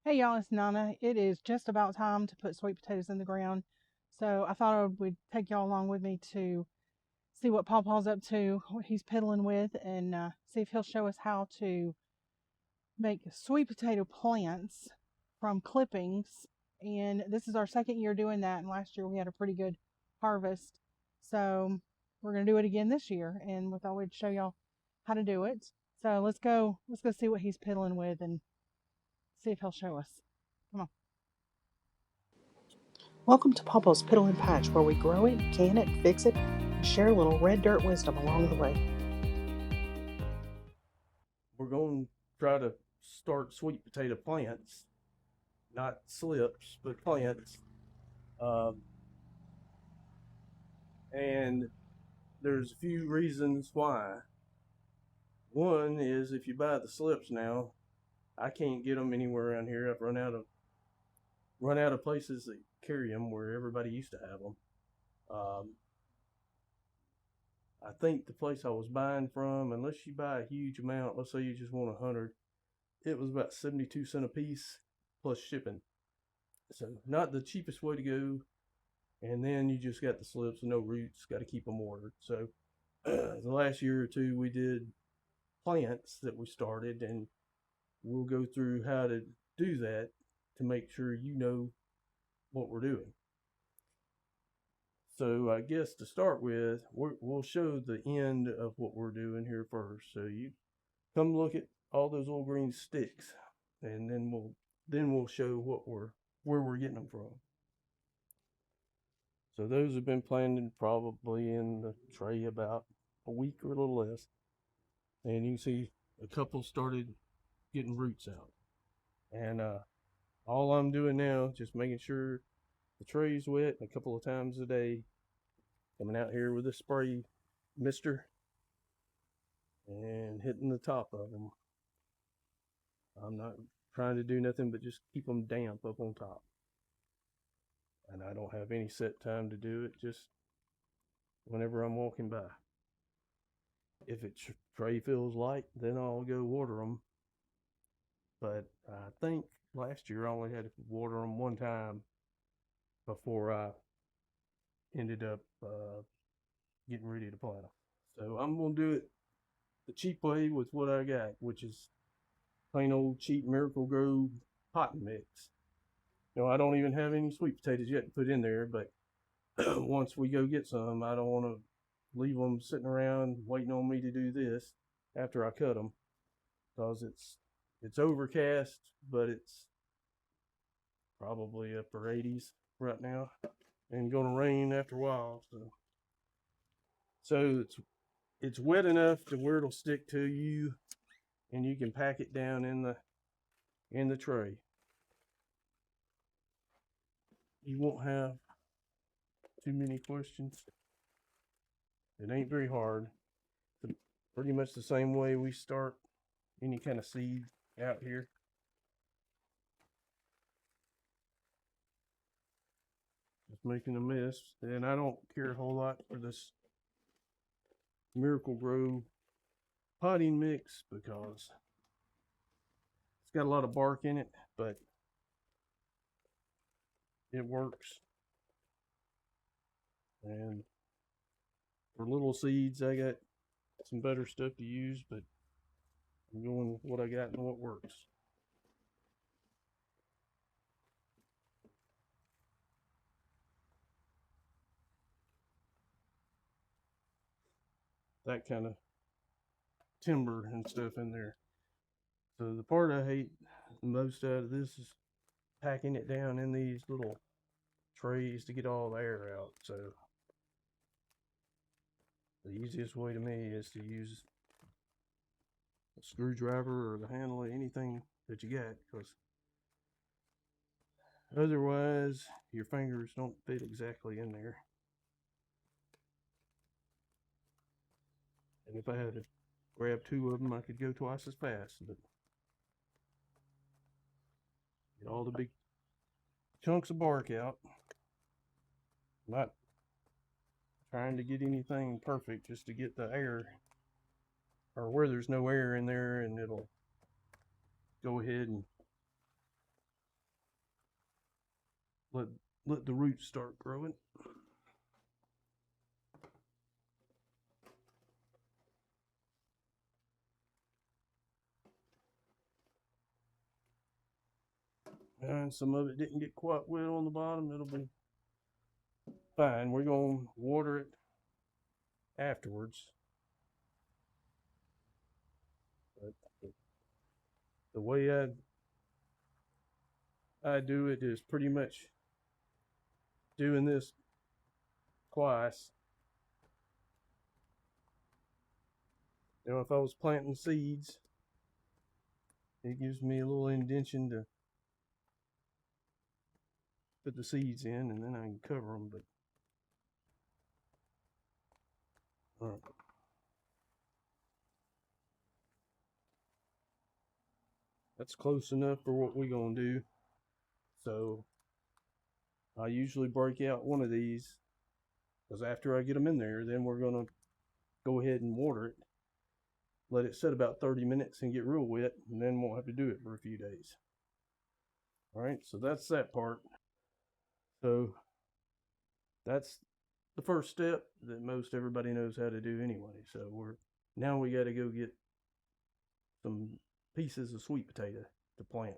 Hey y'all, it's Nana. It is just about time to put sweet potatoes in the ground. So I thought I would take y'all along with me to see what PawPaw's up to, what he's piddling with, and see if he'll show us how to make sweet potato plants from clippings. And this is our second year doing that, and last year we had a pretty good harvest. So we're gonna do it again this year, and we thought we'd show y'all how to do it. So let's go see what he's piddling with and see if he'll show us. Come on. Welcome to PawPaw's Piddlin Patch, where we grow it, can it, fix it, and share a little red dirt wisdom along the way. We're going to try to start sweet potato plants, not slips, but plants. Um, and there's a few reasons why. One is if you buy the slips now, I can't get them anywhere around here. I've run out of places that carry them where everybody used to have them. Um, I think the place I was buying from, unless you buy a huge amount, let's say you just want 100, it was about 72 cents a piece plus shipping. So not the cheapest way to go. And then you just got the slips and no roots, got to keep them ordered. So the last year or two we did plants that we started, and we'll go through how to do that to make sure you know what we're doing. So I guess to start with, we'll show the end of what we're doing here first. So you come look at all those little green sticks, and then we'll show where we're getting them from. So those have been planted probably in the tray about a week or a little less. And you can see a couple started getting roots out. And all I'm doing now, just making sure the tray's wet a couple of times a day, coming out here with a spray mister and hitting the top of them. I'm not trying to do nothing but just keep them damp up on top. And I don't have any set time to do it, just whenever I'm walking by. If it tray feels light, then I'll go water them. But I think last year I only had to water them one time before I ended up getting ready to plant them. So I'm gonna do it the cheap way with what I got, which is plain old cheap Miracle Grow potting mix. I don't even have any sweet potatoes yet to put in there, but once we go get some, I don't want to leave them sitting around waiting on me to do this after I cut them, because it's overcast, but it's probably upper 80s right now, and gonna rain after a while. So it's wet enough to where it'll stick to you, and you can pack it down in the tray. You won't have too many questions. It ain't very hard. It's pretty much the same way we start any kind of seed out here. Just making a mess. And I don't care a whole lot for this Miracle Grow potting mix because it's got a lot of bark in it, but it works. And for little seeds, I got some better stuff to use, but I'm going with what I got and what works. That kind of timber and stuff in there. So the part I hate the most out of this is packing it down in these little trays to get all the air out. So the easiest way to me is to use a screwdriver or the handle of anything that you got, because otherwise your fingers don't fit exactly in there. And if I had to grab two of them, I could go twice as fast. But get all the big chunks of bark out. Not trying to get anything perfect, just to get the air, or where there's no air in there, and it'll go ahead and let the roots start growing. And some of it didn't get quite wet on the bottom. It'll be fine. We're going to water it afterwards. But the way I do it is pretty much doing this twice. You know, if I was planting seeds, it gives me a little indention to put the seeds in, and then I can cover them. But all right. That's close enough for what we're gonna do. So I usually break out one of these, because after I get them in there, then we're gonna go ahead and water it. Let it sit about 30 minutes and get real wet, and then won't have to do it for a few days. All right, so that's that part. So that's the first step that most everybody knows how to do anyway. So now we got to go get some pieces of sweet potato to plant.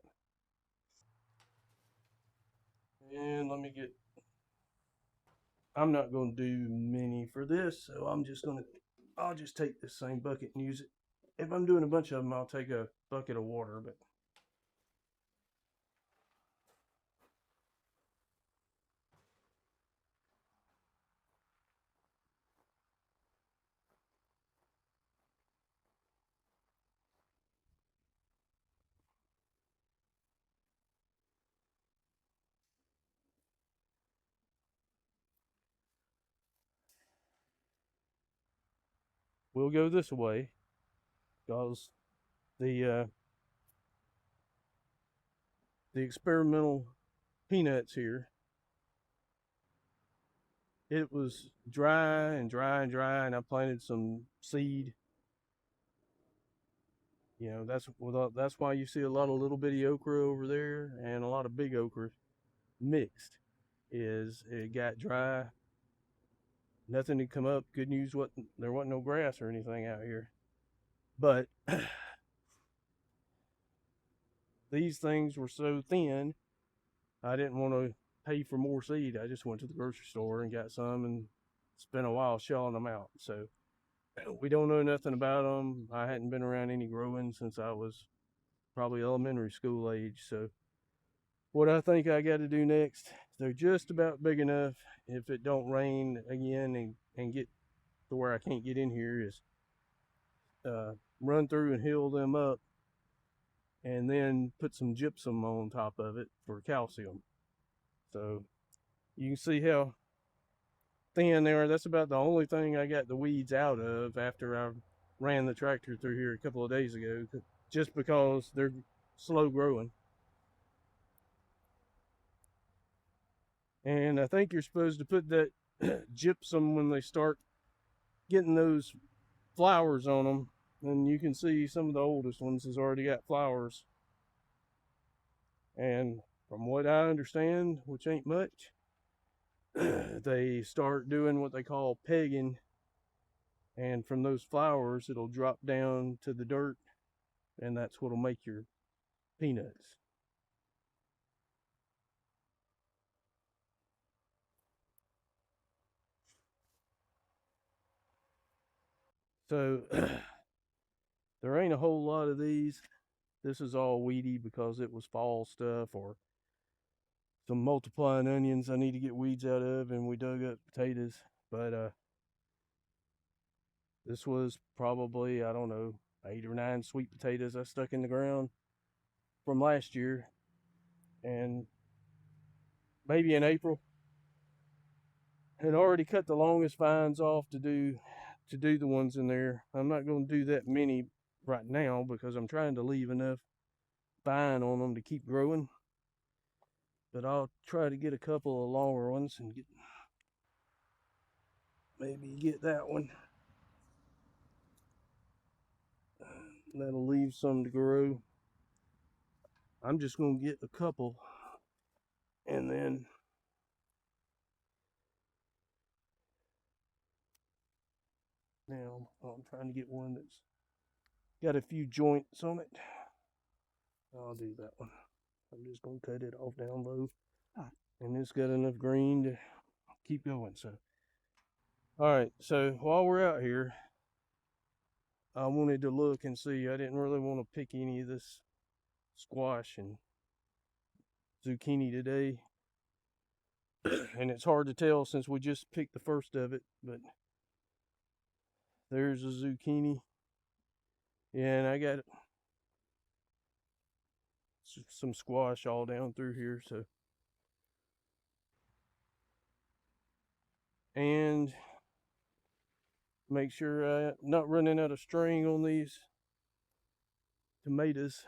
And I'm not going to do many for this, so I'll just take this same bucket and use it. If I'm doing a bunch of them, I'll take a bucket of water, but we'll go this way because the the experimental peanuts here, it was dry and dry and dry, and I planted some seed. You know, that's why you see a lot of little bitty okra over there and a lot of big okra mixed. Is it got dry, nothing to come up. Good news, there wasn't no grass or anything out here, but these things were so thin, I didn't want to pay for more seed. I just went to the grocery store and got some and spent a while shelling them out. So we don't know nothing about them. I hadn't been around any growing since I was probably elementary school age. So what I think I got to do next, they're just about big enough if it don't rain again and get to where I can't get in here, is run through and heal them up and then put some gypsum on top of it for calcium. So you can see how thin they are. That's about the only thing I got the weeds out of after I ran the tractor through here a couple of days ago, just because they're slow growing. And I think you're supposed to put that gypsum when they start getting those flowers on them. And you can see some of the oldest ones has already got flowers. And from what I understand, which ain't much, they start doing what they call pegging, and from those flowers it'll drop down to the dirt, and that's what'll make your peanuts. So there ain't a whole lot of these. This is all weedy because it was fall stuff, or some multiplying onions I need to get weeds out of, and we dug up potatoes. But this was probably, I don't know, 8 or 9 sweet potatoes I stuck in the ground from last year. And maybe in April, had already cut the longest vines off to do the ones in there. I'm not going to do that many right now because I'm trying to leave enough vine on them to keep growing. But I'll try to get a couple of longer ones and maybe get that one. That'll leave some to grow. I'm just going to get a couple, and then now. I'm trying to get one that's got a few joints on it. I'll do that one. I'm just gonna cut it off down low. And it's got enough green to keep going. So, all right. So while we're out here, I wanted to look and see. I didn't really want to pick any of this squash and zucchini today. And it's hard to tell since we just picked the first of it, but there's a zucchini. Yeah, and I got some squash all down through here, so. And make sure I'm not running out of string on these tomatoes,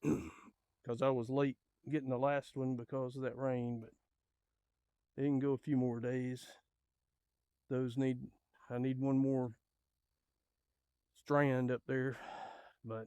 because I was late getting the last one because of that rain, but they can go a few more days. I need one more strand up there, but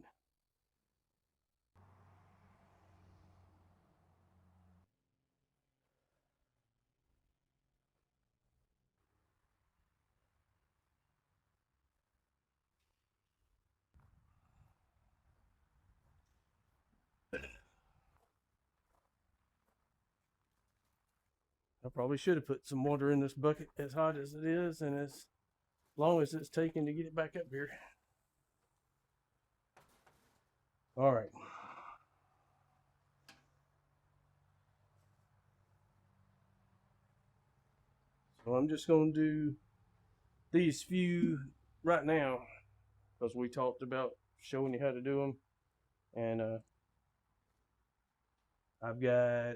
I probably should have put some water in this bucket, as hot as it is and as long as it's taking to get it back up here. All right. So I'm just going to do these few right now because we talked about showing you how to do them. And I've got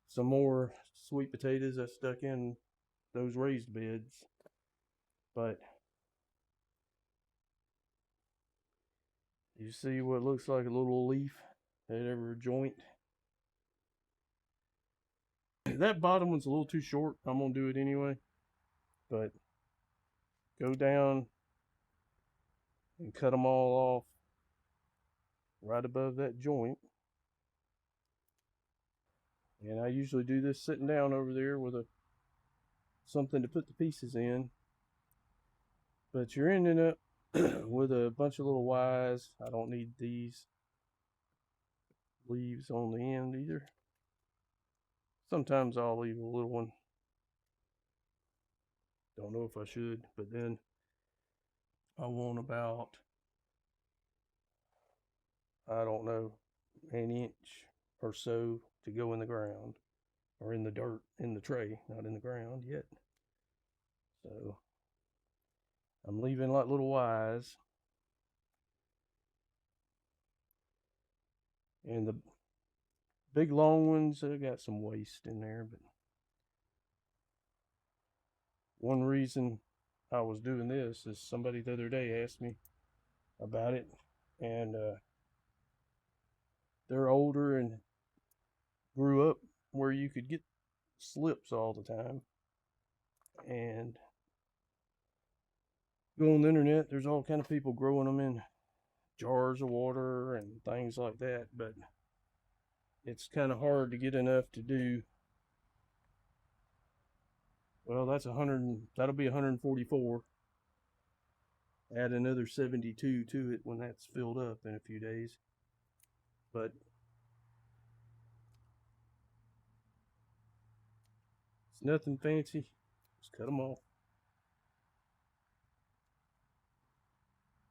some more sweet potatoes I stuck in those raised beds. But you see what looks like a little leaf at every joint. That bottom one's a little too short. I'm going to do it anyway. But go down and cut them all off right above that joint. And I usually do this sitting down over there with something to put the pieces in. But you're ending up with a bunch of little Y's. I don't need these leaves on the end either. Sometimes I'll leave a little one. Don't know if I should, but then I want about, I don't know, an inch or so to go in the ground or in the dirt in the tray, not in the ground yet. So I'm leaving like little Y's. And the big long ones, I got some waste in there, but one reason I was doing this is somebody the other day asked me about it, and they're older and grew up where you could get slips all the time. And go on the internet, there's all kind of people growing them in jars of water and things like that, but it's kind of hard to get enough to do. Well, that's 100, that'll be 144. Add another 72 to it when that's filled up in a few days. But it's nothing fancy. Just cut them off.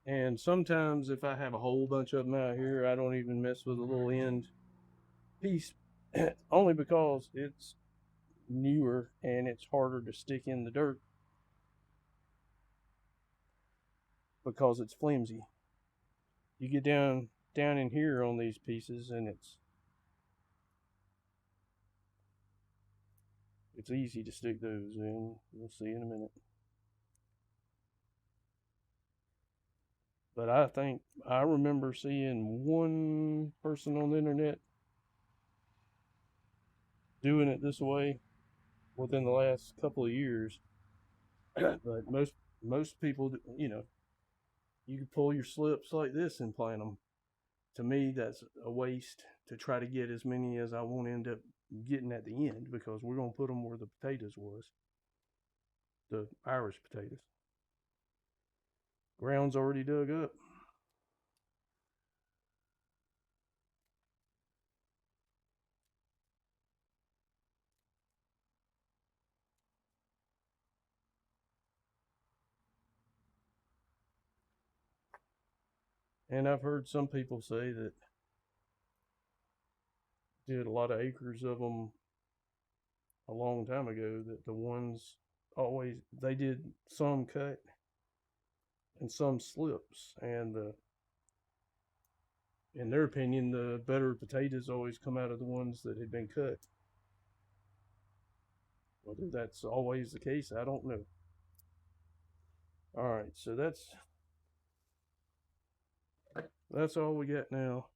And sometimes if I have a whole bunch of them out here, I don't even mess with a little end piece, only because it's newer and it's harder to stick in the dirt because it's flimsy. You get down in here on these pieces and it's easy to stick those in. We'll see in a minute. But I remember seeing one person on the internet doing it this way within the last couple of years. But most people, you know, you can pull your slips like this and plant them. To me, that's a waste to try to get as many as I won't end up getting at the end, because we're going to put them where the potatoes was, the Irish potatoes. Ground's already dug up. And I've heard some people say that did a lot of acres of them a long time ago, that the ones always, they did some cut and some slips, and in their opinion, the better potatoes always come out of the ones that had been cut. Whether that's always the case, I don't know. All right, so that's all we got now.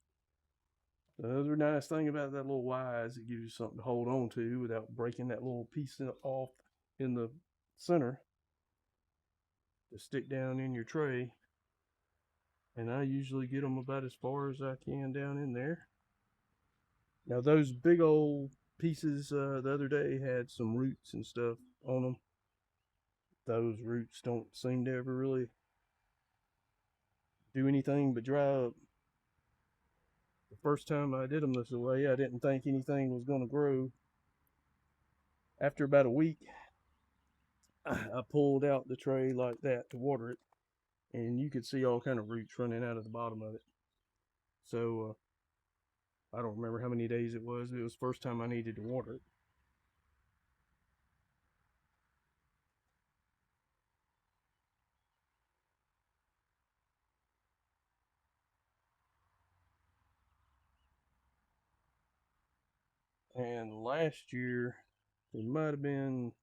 The other nice thing about that little Y is it gives you something to hold on to without breaking that little piece off in the center to stick down in your tray. And I usually get them about as far as I can down in there. Now those big old pieces the other day had some roots and stuff on them. Those roots don't seem to ever really do anything but dry up. The first time I did them this way, I didn't think anything was going to grow. After about a week, I pulled out the tray like that to water it, and you could see all kind of roots running out of the bottom of it. So I don't remember how many days it was. It was the first time I needed to water it. And last year, there might have been,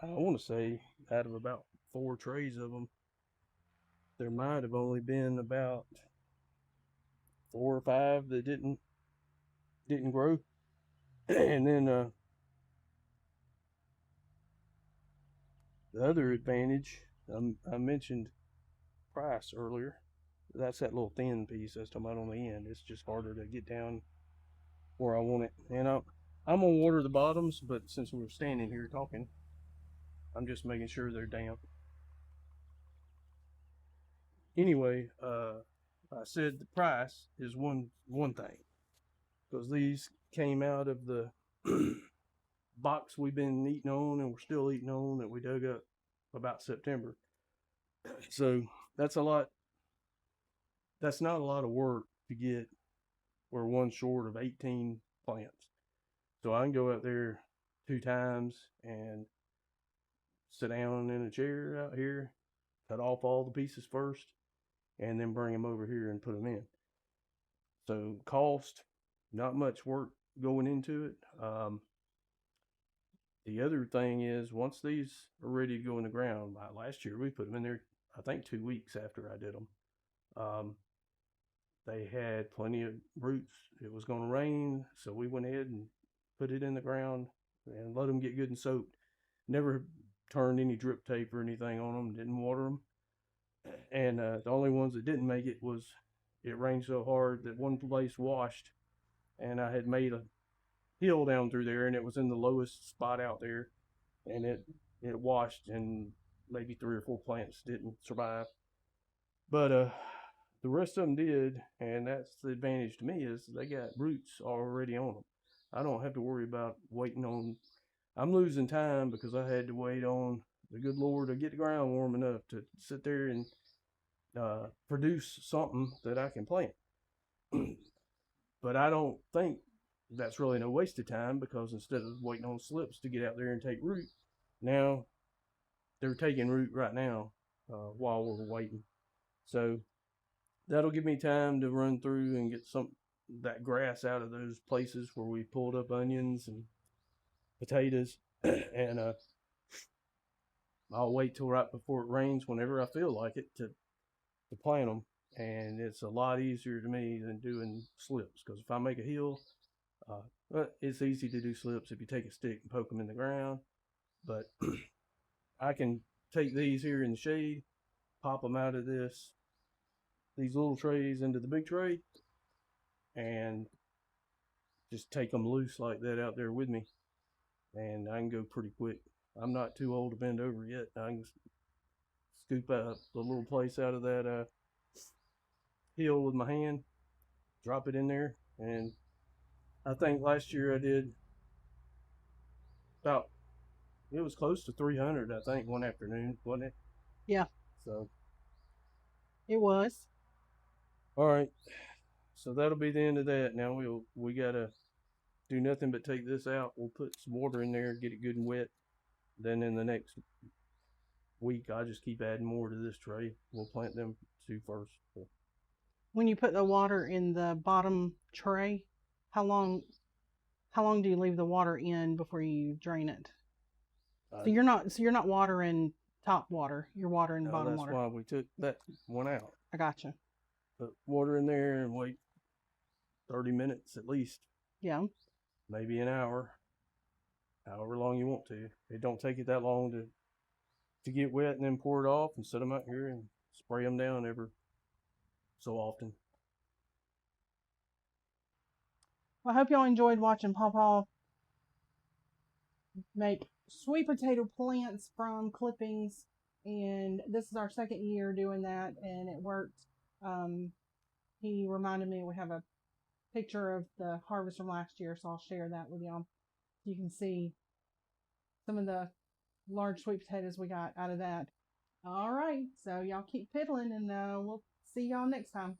I want to say, out of about 4 trays of them, there might have only been about 4 or 5 that didn't grow. And then the other advantage, I mentioned price earlier. That's that little thin piece I was talking about on the end. It's just harder to get down where I want it. And I'm gonna water the bottoms, but since we're standing here talking, I'm just making sure they're damp. Anyway, I said the price is one thing, because these came out of the box we've been eating on and we're still eating on that we dug up about September. So that's a lot. That's not a lot of work to get. We're one short of 18 plants. So I can go out there 2 times and sit down in a chair out here, cut off all the pieces first, and then bring them over here and put them in. So cost, not much work going into it. The other thing is, once these are ready to go in the ground, last year we put them in there, I think 2 weeks after I did them. They had plenty of roots. It was going to rain, so we went ahead and put it in the ground and let them get good and soaked. Never turned any drip tape or anything on them, didn't water them. And the only ones that didn't make it was it rained so hard that one place washed, and I had made a hill down through there, and it was in the lowest spot out there, and it washed, and maybe 3 or 4 plants didn't survive. But the rest of them did, and that's the advantage to me, is they got roots already on them. I don't have to worry about waiting on. I'm losing time because I had to wait on the good Lord to get the ground warm enough to sit there and produce something that I can plant. But I don't think that's really no waste of time, because instead of waiting on slips to get out there and take root, now they're taking root right now while we're waiting. So that'll give me time to run through and get some that grass out of those places where we pulled up onions and potatoes. And I'll wait till right before it rains, whenever I feel like it, to plant them. And it's a lot easier to me than doing slips, because if I make a hill, it's easy to do slips if you take a stick and poke them in the ground. But I can take these here in the shade, pop them out of these little trays into the big tray, and just take them loose like that out there with me, and I can go pretty quick. I'm not too old to bend over yet. scoop up the little place out of that hill with my hand, drop it in there, and I think last year I did about, it was close to 300, I think, one afternoon, wasn't it? Yeah, So, it was. all right. So that'll be the end of that. Now we gotta do nothing but take this out. We'll put some water in there, get it good and wet. Then in the next week, I'll just keep adding more to this tray. We'll plant them two first. So, When you put the water in the bottom tray, how long do you leave the water in before you drain it? uh, So you're not watering top water. You're watering now bottom that's water. why we took that one out. I gotcha. Put water in there and wait 30 minutes at least, Yeah. maybe an hour, however long you want to. It don't take it that long to get wet and then pour it off and set them out here and spray them down every so often. Well, I hope y'all enjoyed watching Pawpaw make sweet potato plants from clippings. And this is our second year doing that, and it worked. He reminded me we have a picture of the harvest from last year, so I'll share that with y'all. You can see some of the large sweet potatoes we got out of that. All right, so y'all keep piddling, and we'll see y'all next time.